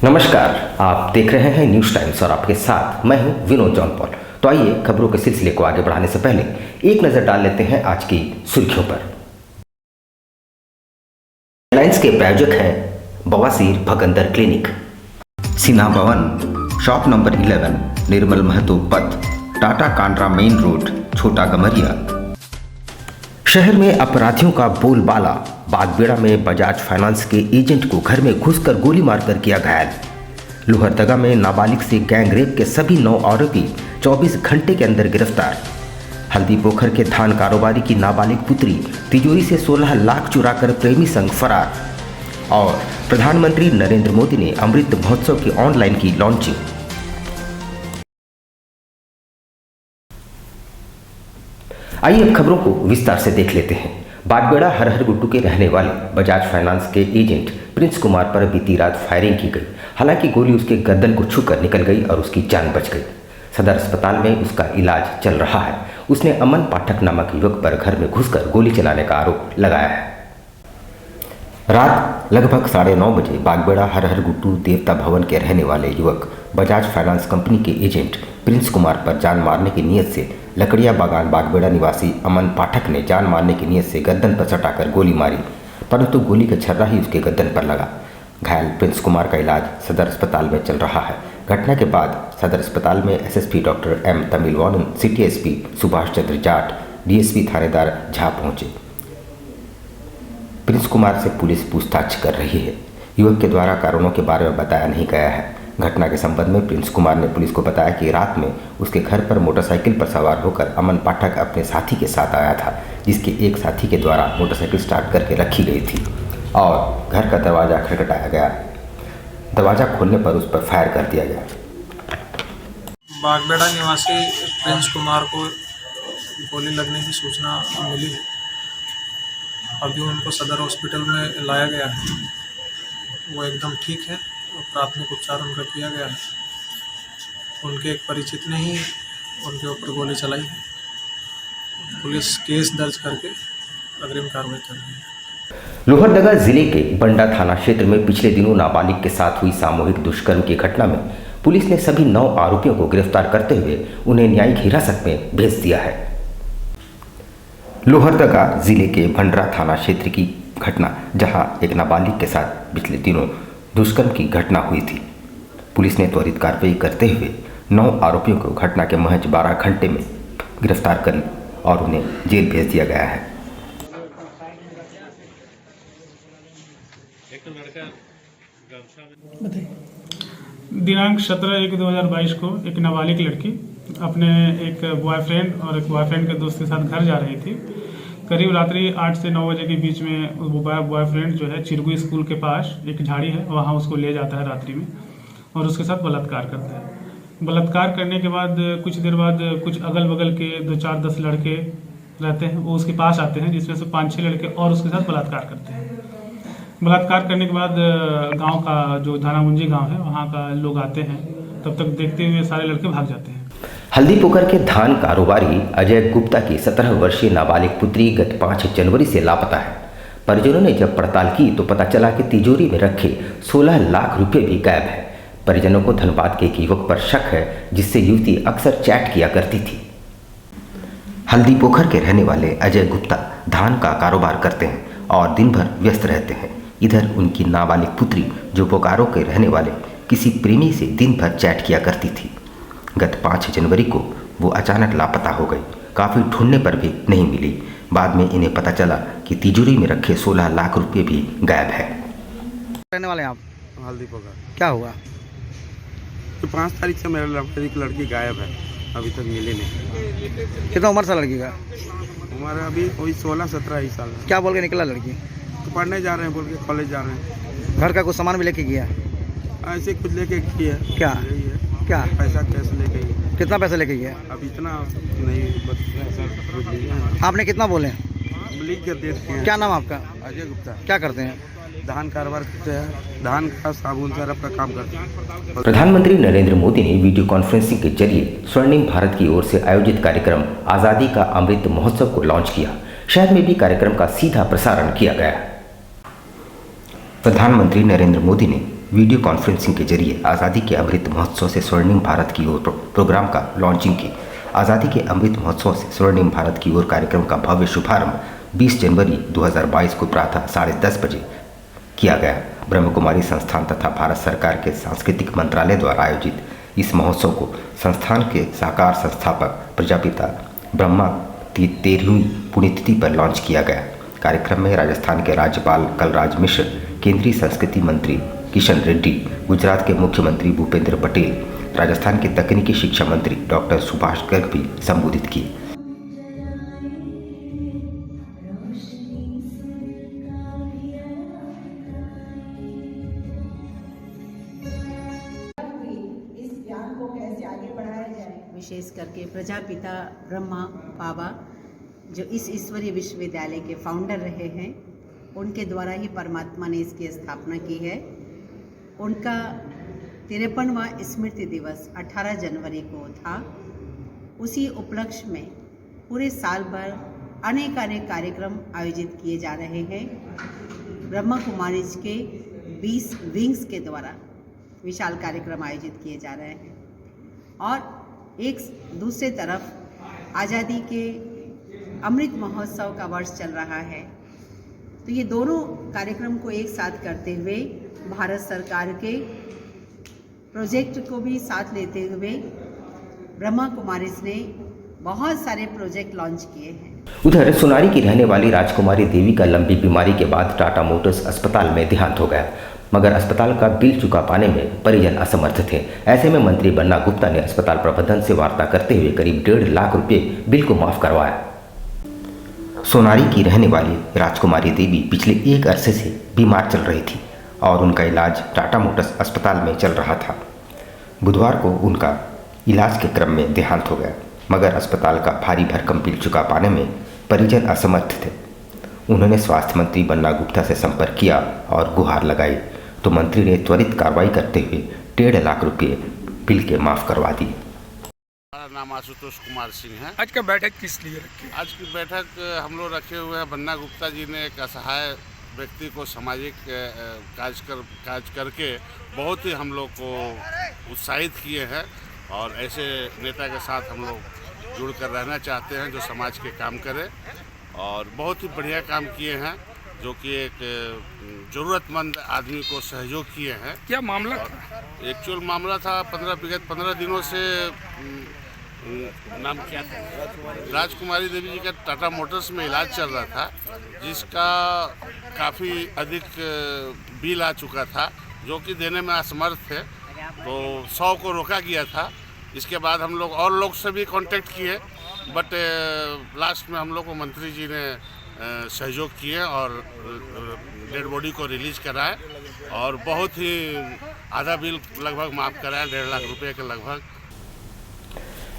नमस्कार, आप देख रहे हैं न्यूज़ टाइम्स और आपके साथ मैं हूं विनोद जौनपॉल। तो आइए खबरों के सिलसिले को आगे बढ़ाने से पहले एक नज़र डाल लेते हैं आज की सुर्खियों पर। एयरलाइंस के प्रायोजक हैं बवासीर भगंदर क्लिनिक, सिन्हा भवन, शॉप नंबर 11, निर्मल महतो पथ, टाटा कांड्रा मेन रोड, छोटा गमरिया। शहर में अपराधियों का बोलबाला। बागबेड़ा में बजाज फाइनेंस के एजेंट को घर में घुसकर गोली मारकर किया घायल। लोहरदगा में नाबालिग से गैंग रेप के सभी 9 आरोपी 24 घंटे के अंदर गिरफ्तार। हल्दी पोखर के धान कारोबारी की नाबालिग पुत्री तिजोरी से 16 लाख चुराकर प्रेमी संग फरार। और प्रधानमंत्री नरेंद्र मोदी ने अमृत महोत्सव की ऑनलाइन की लॉन्चिंग। आइए अब खबरों को विस्तार से देख लेते हैं। बागबेड़ा हरहर गुट्टू के रहने वाले बजाज फाइनेंस के एजेंट प्रिंस कुमार पर बीती रात फायरिंग की गई। हालांकि गोली उसके गर्दन को छूकर निकल गई और उसकी जान बच गई। सदर अस्पताल में उसका इलाज चल रहा है। उसने अमन पाठक नामक युवक पर घर में घुसकर गोली चलाने का आरोप लगाया है। रात लगभग 9:30 बजे बागबेड़ा हरहर गुट्टू देवता भवन के रहने वाले युवक बजाज फाइनेंस कंपनी के एजेंट प्रिंस कुमार पर जान मारने की नीयत से लकड़िया बागान बागबेड़ा निवासी अमन पाठक ने जान मारने की नीयत से गर्दन पर सटाकर गोली मारी, परंतु गोली का छर्रा ही उसके गर्दन पर लगा। घायल प्रिंस कुमार का इलाज सदर अस्पताल में चल रहा है। घटना के बाद सदर अस्पताल में SSP doctor M Tamilvanan, city SP Subhash Chandra Jat, DSP थानेदार झा पहुंचे। प्रिंस कुमार से पुलिस पूछताछ कर रही है। युवक के द्वारा कारणों के बारे में बताया नहीं गया है। घटना के संबंध में प्रिंस कुमार ने पुलिस को बताया कि रात में उसके घर पर मोटरसाइकिल पर सवार होकर अमन पाठक अपने साथी के साथ आया था, जिसके एक साथी के द्वारा मोटरसाइकिल स्टार्ट करके रखी गई थी और घर का दरवाज़ा खटखटाया गया। दरवाज़ा खोलने पर उस पर फायर कर दिया गया। बागबेड़ा निवासी प्रिंस कुमार को गोली लगने की सूचना मिली है। अभी उनको सदर हॉस्पिटल में लाया गया है। वो एकदम ठीक है और प्राथमिक उपचार उनका किया गया है। उनके एक परिचित ने ही उनके ऊपर गोली चलाई है। पुलिस केस दर्ज करके अग्रिम कार्रवाई कर रही है। लोहरदगा जिले के बंडा थाना क्षेत्र में पिछले दिनों नाबालिग के साथ हुई सामूहिक दुष्कर्म की घटना में पुलिस ने सभी 9 आरोपियों को गिरफ्तार करते हुए उन्हें न्यायिक हिरासत में भेज दिया है। लोहरदगा जिले के भंडरा थाना क्षेत्र की घटना, जहां एक नाबालिग के साथ पिछले दिनों दुष्कर्म की घटना हुई थी। पुलिस ने त्वरित कार्रवाई करते हुए 9 आरोपियों को घटना के महज 12 घंटे में गिरफ्तार कर और उन्हें जेल भेज दिया गया है। दिनांक 17/1/2022 को एक नाबालिग लड़की अपने एक बॉयफ्रेंड के दोस्त के साथ घर जा रही थी। करीब रात्रि 8 से 9 बजे के बीच में वो बॉयफ्रेंड जो है चिरगु स्कूल के पास एक झाड़ी है, वहाँ उसको ले जाता है रात्रि में और उसके साथ बलात्कार करता है। बलात्कार करने के बाद कुछ देर बाद कुछ अगल बगल के 2-4-10 लड़के रहते हैं, वो उसके पास आते हैं, जिसमें से 5-6 लड़के और उसके साथ बलात्कार करते हैं। बलात्कार करने के बाद गांव का जो धानामुंजी गांव है वहां का लोग आते हैं। तब तक देखते हुए सारे लड़के भाग जाते हैं। हल्दी पोखर के धान कारोबारी अजय गुप्ता की 17 वर्षीय नाबालिग पुत्री गत 5 जनवरी से लापता है। परिजनों ने जब पड़ताल की तो पता चला कि तिजोरी में रखे 16 लाख रुपए भी गायब है। परिजनों को धनबाद के एक युवक पर शक है, जिससे युवती अक्सर चैट किया करती थी। हल्दी पोखर के रहने वाले अजय गुप्ता धान का कारोबार करते हैं और दिन भर व्यस्त रहते हैं। इधर उनकी नाबालिग पुत्री, जो बोकारो के रहने वाले किसी प्रेमी से दिन भर चैट किया करती थी, गत 5 जनवरी को वो अचानक लापता हो गई। काफ़ी ढूंढने पर भी नहीं मिली। बाद में इन्हें पता चला कि तिजोरी में रखे 16 लाख रुपए भी गायब है। रहने वाले आप हल्दी पोखर। क्या हुआ? तो 5 तारीख से मेरी लड़की गायब है, अभी तक मिली नहीं। कितना उम्र था लड़की का? हमारा अभी वही 16-17 ही साल है। क्या बोल के निकला लड़की? तो पढ़ने जा रहे हैं बोल के, कॉलेज जा रहे हैं। घर का कुछ सामान भी लेके गया? ऐसे कुछ लेके गई है। क्या? यही है, क्या पैसा कैश लेके गई। कितना पैसा लेके गया? अब इतना नहीं सर। आपने कितना बोले? लिख के देते हैं। क्या नाम आपका? अजय गुप्ता। क्या करते हैं? धान कारोबार करते हैं, धान का साबुन सरफ का काम करते हैं। प्रधानमंत्री नरेंद्र मोदी ने वीडियो कॉन्फ्रेंसिंग के जरिए स्वर्णिम भारत की ओर से आयोजित कार्यक्रम आज़ादी का अमृत महोत्सव को लॉन्च किया। शहर में भी कार्यक्रम का सीधा प्रसारण किया गया। प्रधानमंत्री नरेंद्र मोदी ने वीडियो कॉन्फ्रेंसिंग के जरिए आज़ादी के अमृत महोत्सव से स्वर्णिम भारत की ओर प्रोग्राम का लॉन्चिंग की। आज़ादी के अमृत महोत्सव से स्वर्णिम भारत की ओर कार्यक्रम का भव्य शुभारंभ 20 जनवरी 2022 को प्रातः 10:30 बजे किया गया। ब्रह्म कुमारी संस्थान तथा भारत सरकार के सांस्कृतिक मंत्रालय द्वारा आयोजित इस महोत्सव को संस्थान के साकार संस्थापक प्रजापिता ब्रह्मा की 13वीं पुण्यतिथि पर लॉन्च किया गया। कार्यक्रम में राजस्थान के राज्यपाल कलराज मिश्र, केंद्रीय संस्कृति मंत्री किशन रेड्डी, गुजरात के मुख्यमंत्री भूपेंद्र पटेल, राजस्थान के तकनीकी शिक्षा मंत्री डॉक्टर सुभाष गर्ग भी संबोधित किए। विशेष करके प्रजापिता ब्रह्मा बाबा जो इस ईश्वरीय विश्वविद्यालय के फाउंडर रहे हैं, उनके द्वारा ही परमात्मा ने इसकी स्थापना की है। उनका 53वां स्मृति दिवस 18 जनवरी को था। उसी उपलक्ष्य में पूरे साल भर अनेक कार्यक्रम आयोजित किए जा रहे हैं। ब्रह्मा कुमारीज के 20 विंग्स के द्वारा विशाल कार्यक्रम आयोजित किए जा रहे हैं और एक दूसरे तरफ आज़ादी के अमृत महोत्सव का वर्ष चल रहा है। तो ये दोनों कार्यक्रम को एक साथ करते हुए भारत सरकार के प्रोजेक्ट को भी साथ लेते हुए ब्रह्मा कुमारीज ने बहुत सारे प्रोजेक्ट लॉन्च किए हैं। उधर सोनारी की रहने वाली राजकुमारी देवी का लंबी बीमारी के बाद टाटा मोटर्स अस्पताल में देहांत हो गया, मगर अस्पताल का बिल चुका पाने में परिजन असमर्थ थे। ऐसे में मंत्री बन्ना गुप्ता ने अस्पताल प्रबंधन से वार्ता करते हुए करीब 1.5 लाख रुपए बिल को माफ करवाया। सोनारी की रहने वाली राजकुमारी देवी पिछले एक अरसे से बीमार चल रही थी और उनका इलाज टाटा मोटर्स अस्पताल में चल रहा था। बुधवार को उनका इलाज के क्रम में देहांत हो गया, मगर अस्पताल का भारी भरकम बिल चुका पाने में परिजन असमर्थ थे। उन्होंने स्वास्थ्य मंत्री बन्ना गुप्ता से संपर्क किया और गुहार लगाई, तो मंत्री ने त्वरित कार्रवाई करते हुए 1.5 लाख रुपए बिल के माफ करवा दिए। हमारा नाम आशुतोष कुमार सिंह है। आज का बैठक किस लिए रखी? आज की बैठक हम लोग रखे हुए हैं। बन्ना गुप्ता जी ने एक असहाय व्यक्ति को सामाजिक काज करके बहुत ही हम लोग को उत्साहित किए हैं और ऐसे नेता के साथ हम लोग जुड़कर रहना चाहते हैं जो समाज के काम करे और बहुत ही बढ़िया काम किए हैं, जो कि एक ज़रूरतमंद आदमी को सहयोग किए हैं। क्या मामला था? एक्चुअल मामला था 15 दिनों से नाम क्या था, राजकुमारी देवी जी का टाटा मोटर्स में इलाज चल रहा था, जिसका काफ़ी अधिक बिल आ चुका था, जो कि देने में असमर्थ थे। तो 100 को रोका गया था। इसके बाद हम लोग और लोग से भी कांटेक्ट किए, बट लास्ट में हम लोग को मंत्री जी ने सहयोग किए और डेड बॉडी को रिलीज कराए और बहुत ही आधा बिल लगभग माफ़ कराया, 1.5 लाख रुपए के लगभग।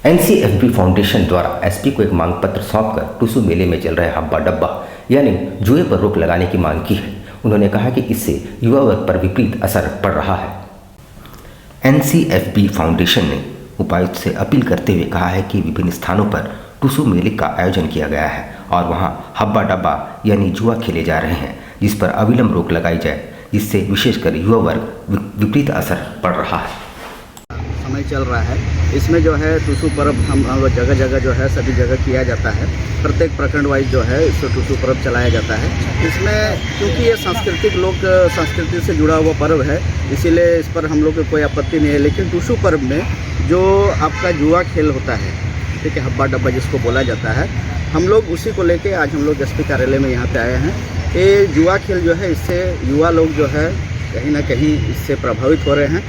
NCFB फाउंडेशन द्वारा एसपी को एक मांग पत्र सौंपकर टुसू मेले में चल रहे हब्बा डब्बा यानी जुए पर रोक लगाने की मांग की है। उन्होंने कहा कि इससे युवा वर्ग पर विपरीत असर पड़ रहा है। NCFB फाउंडेशन ने उपायुक्त से अपील करते हुए कहा है कि विभिन्न स्थानों पर टुसू मेले का आयोजन किया गया है और वहां हब्बा डब्बा यानी जुआ खेले जा रहे हैं, जिस पर अविलंब रोक लगाई जाए, जिससे विशेषकर युवा वर्ग विपरीत असर पड़ रहा है। समय चल रहा है, इसमें जो है टुसू पर्व हम लोग जगह जगह जो है सभी जगह किया जाता है। प्रत्येक प्रखंड वाइज जो है इस टुसू पर्व चलाया जाता है। इसमें क्योंकि ये सांस्कृतिक लोक संस्कृति से जुड़ा हुआ पर्व है, इसीलिए इस पर हम लोग को कोई आपत्ति नहीं है। लेकिन टुसू पर्व में जो आपका जुआ खेल होता है, ठीक है, हब्बा डब्बा जिसको बोला जाता है, हम लोग उसी को लेके आज हम लोग एसपी कार्यालय में यहाँ पे आए हैं। ये जुआ खेल जो है, इससे युवा लोग जो है कहीं ना कहीं इससे प्रभावित हो रहे हैं।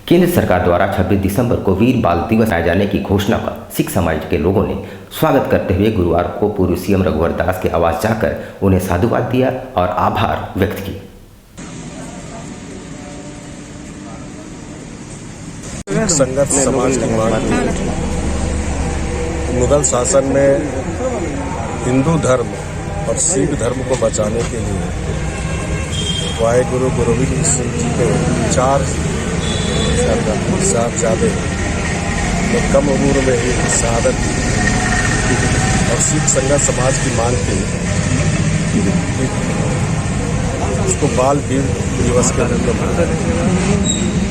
केंद्र सरकार द्वारा 26 दिसंबर को वीर बाल दिवस मनाए जाने की घोषणा पर सिख समाज के लोगों ने स्वागत करते हुए गुरुवार को पूर्व सीएम रघुवर दास के आवास जाकर उन्हें साधुवाद दिया और आभार व्यक्त किया। संगत समाज निर्माण मुगल शासन में हिंदू धर्म और सिख धर्म को बचाने के लिए वाहेगुरु गोविंद सिंह जी ने 4 साहबजादे ने कम उम्र में ही शहादत दी और सिख संगत समाज की मांग थी को बाल वीर दिवस के रूप में मनाया।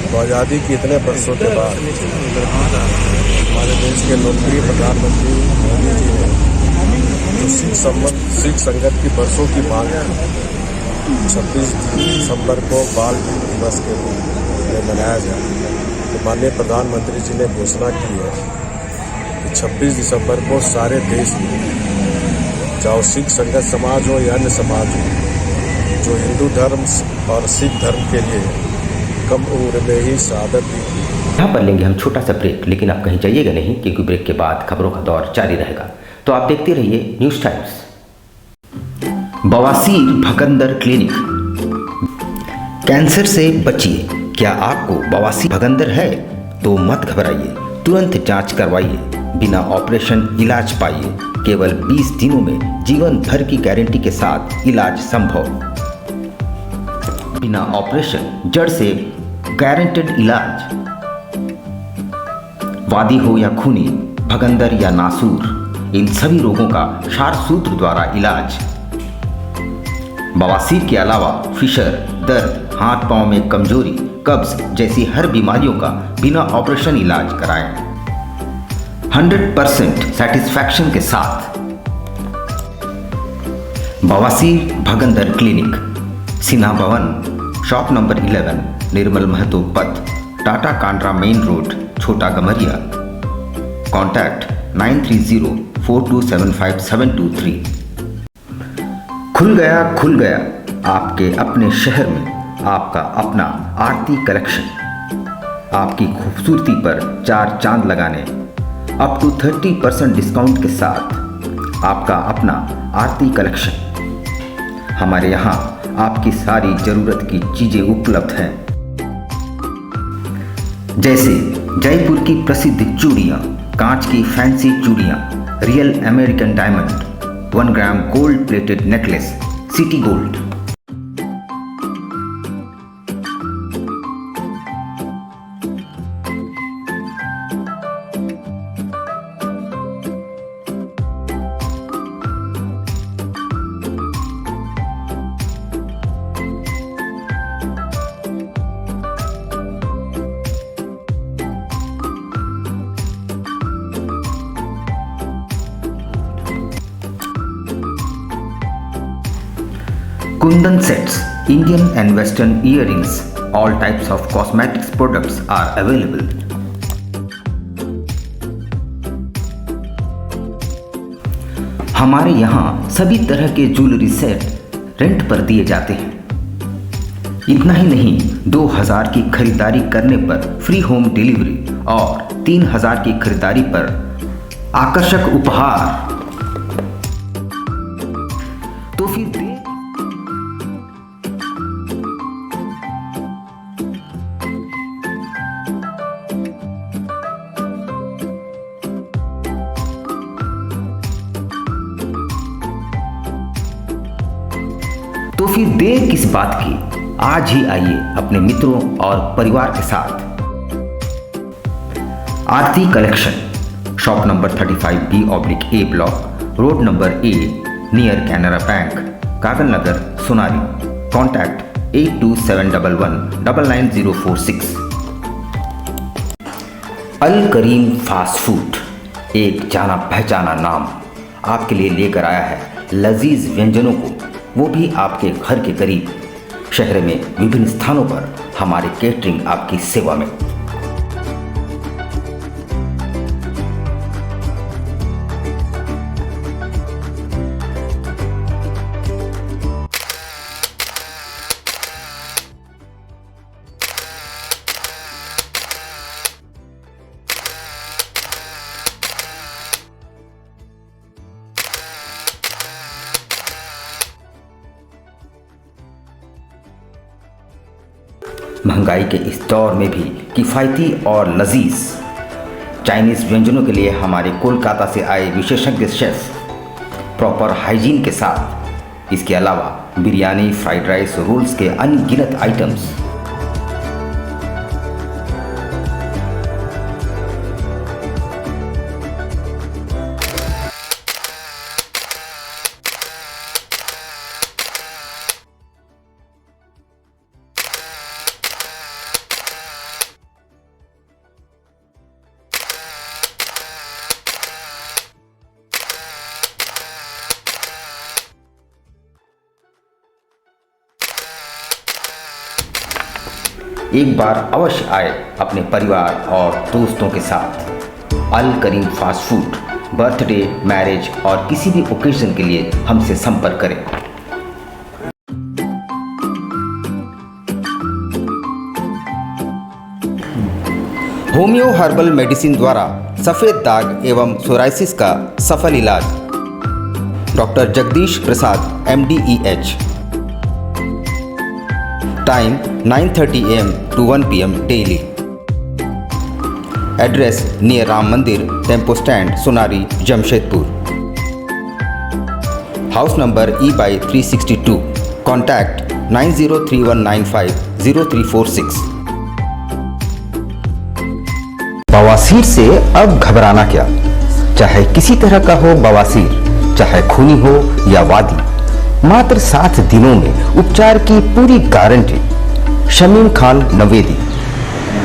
तो आज़ादी के इतने वर्षों के बाद हमारे देश के लोकप्रिय प्रधानमंत्री मोदी जी ने जो सिख संगत की वर्षों की मांग है 26 दिसंबर को बाल वीर दिवस के रूप में मनाया जाए, तो माननीय प्रधानमंत्री जी ने घोषणा की है कि 26 दिसंबर को सारे देश में, चाहे सिख संगत समाज हो या अन्य समाज हो, जो हिंदू धर्म और सिख धर्म के लिए कम उम्र में ही शहादत दी थी। यहाँ पर लेंगे हम छोटा सा ब्रेक, लेकिन आप कहीं जाइएगा नहीं, क्योंकि ब्रेक के बाद खबरों का दौर जारी रहेगा। तो आप देखते रहिए न्यूज़ टाइम्स। बवासीर भगंदर क्लिनिक। कैंसर से बचिए। क्या आपको बवासीर भगंदर है तो मत घबराइए, तुरंत जांच करवाइए, बिना ऑपरेशन इलाज पाइए। केवल 20 दिनों में जीवन भर की गारंटी के साथ इलाज संभव। बिना ऑपरेशन जड़ से गारंटेड इलाज। वादी हो या खूनी, भगंदर या नासूर, इन सभी रोगों का क्षार सूत्र द्वारा इलाज। बवासीर के अलावा फिशर, दर्द, हाथ पांव में कमजोरी, कब्ज जैसी हर बीमारियों का बिना ऑपरेशन इलाज कराएं 100% सेटिस्फैक्शन के साथ। बवासीर भगंदर क्लिनिक, सिन्हा भवन, शॉप नंबर 11, निर्मल महतो पथ, टाटा कांड्रा मेन रोड, छोटा गमरिया। कॉन्टैक्ट 9304275723। खुल गया आपके अपने शहर में आपका अपना आरती कलेक्शन। आपकी खूबसूरती पर 4 चांद लगाने, अप टू 30% डिस्काउंट के साथ आपका अपना आरती कलेक्शन। हमारे यहाँ आपकी सारी ज़रूरत की चीज़ें उपलब्ध हैं, जैसे जयपुर की प्रसिद्ध चूड़ियाँ, कांच की फैंसी चूड़ियाँ, real American diamond, 1 gram gold plated necklace, city gold. Kundan sets, Indian and Western earrings, all types of cosmetics products are available. हमारे यहाँ सभी तरह के ज्वेलरी सेट रेंट पर दिए जाते हैं। इतना ही नहीं, 2000 की खरीदारी करने पर फ्री होम डिलीवरी और 3000 की खरीदारी पर आकर्षक उपहार। तो फिर देर किस बात की, आज ही आइए अपने मित्रों और परिवार के साथ। Aarti collection, shop number 35B/A block, road number A, near Canara bank, Kagal Nagar, Sonari. Contact 8271199046। Al Karim fast food, एक जाना पहचाना नाम, आपके लिए लेकर आया है लजीज व्यंजनों को, वो भी आपके घर के करीब। शहर में विभिन्न स्थानों पर हमारे केटरिंग आपकी सेवा में। महंगाई के इस दौर में भी किफ़ायती और लजीज चाइनीज़ व्यंजनों के लिए हमारे कोलकाता से आए विशेषज्ञ शेफ प्रॉपर हाइजीन के साथ। इसके अलावा बिरयानी, फ्राइड राइस, रोल्स के अनगिनत आइटम्स। एक बार अवश्य आए अपने परिवार और दोस्तों के साथ। अल Karim fast food, birthday, marriage और किसी भी ओकेजन के लिए हमसे संपर्क करें। होम्यो हर्बल मेडिसिन द्वारा सफ़ेद दाग एवं सोराइसिस का सफल इलाज। Doctor Jagdish Prasad MD/EH। Time 9:30 AM to 1 PM daily. Address near Ram Mandir, tempo stand, Sonari, Jamshedpur. House number E/362। Contact 9031950346। बवासीर से अब घबराना क्या, चाहे किसी तरह का हो बवासीर, चाहे खूनी हो या वादी, मात्र 7 दिनों में उपचार की पूरी गारंटी। शमीम खान नवेदी।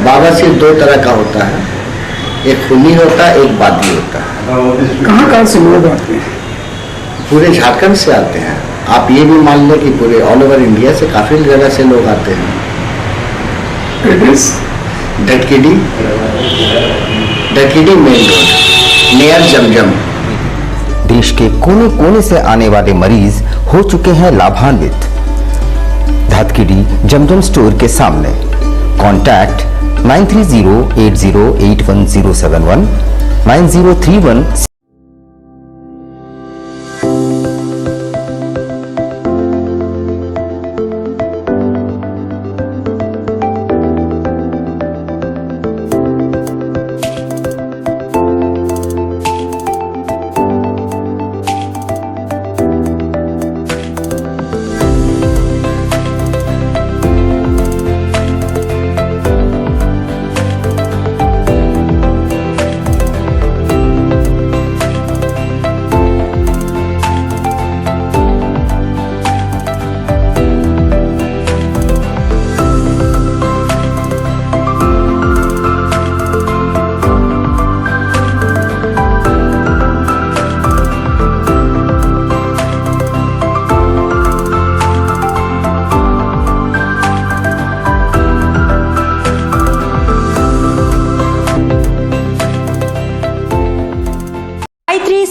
बवासीर 2 तरह का होता है, एक खूनी होता है, एक वादी होता है। कहाँ से लोग आते हैं? पूरे झारखंड से आते हैं। आप ये भी मान लें कि पूरे ऑल ओवर इंडिया से काफ़ी जगह से लोग आते हैं। एड्रेस डटकीडी मेन रोड नियर जमजम। देश के कोने कोने से आने वाले मरीज हो चुके हैं लाभान्वित। धतकीडी जमजम स्टोर के सामने। कॉन्टैक्ट 9308081071 9031।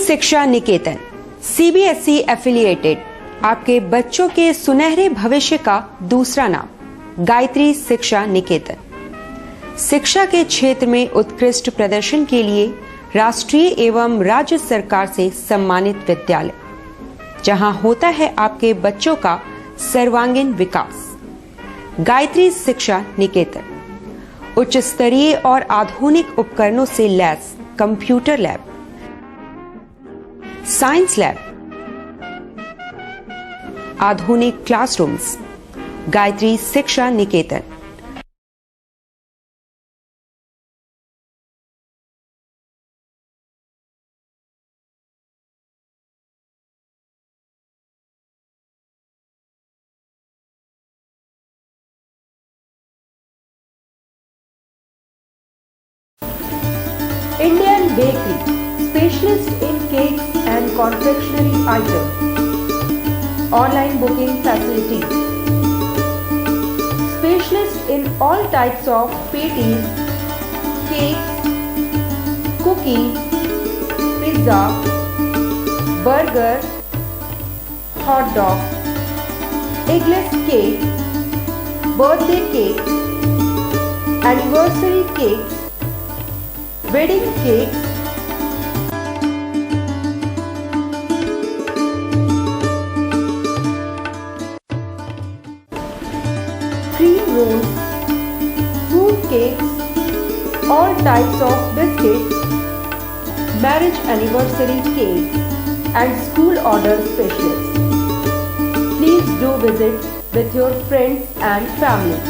शिक्षा निकेतन CBSE एफिलिएटेड आपके बच्चों के सुनहरे भविष्य का दूसरा नाम गायत्री शिक्षा निकेतन। शिक्षा के क्षेत्र में उत्कृष्ट प्रदर्शन के लिए राष्ट्रीय एवं राज्य सरकार से सम्मानित विद्यालय, जहां होता है आपके बच्चों का सर्वांगीण विकास। गायत्री शिक्षा निकेतन उच्च स्तरीय और आधुनिक उपकरणों से lace computer lab, science lab, आधुनिक क्लासरूम्स। गायत्री शिक्षा निकेतन। Indian Bakery, specialist in cakes and confectionery items. Online booking facilities. Specialist in all types of patties, cakes, cookies, pizza, burger, hot dog, eggless cake, birthday cake, anniversary cakes, wedding cakes, cream rolls, fruit cakes, all types of biscuits, marriage anniversary cakes, and school order specialists. Please do visit with your friends and family.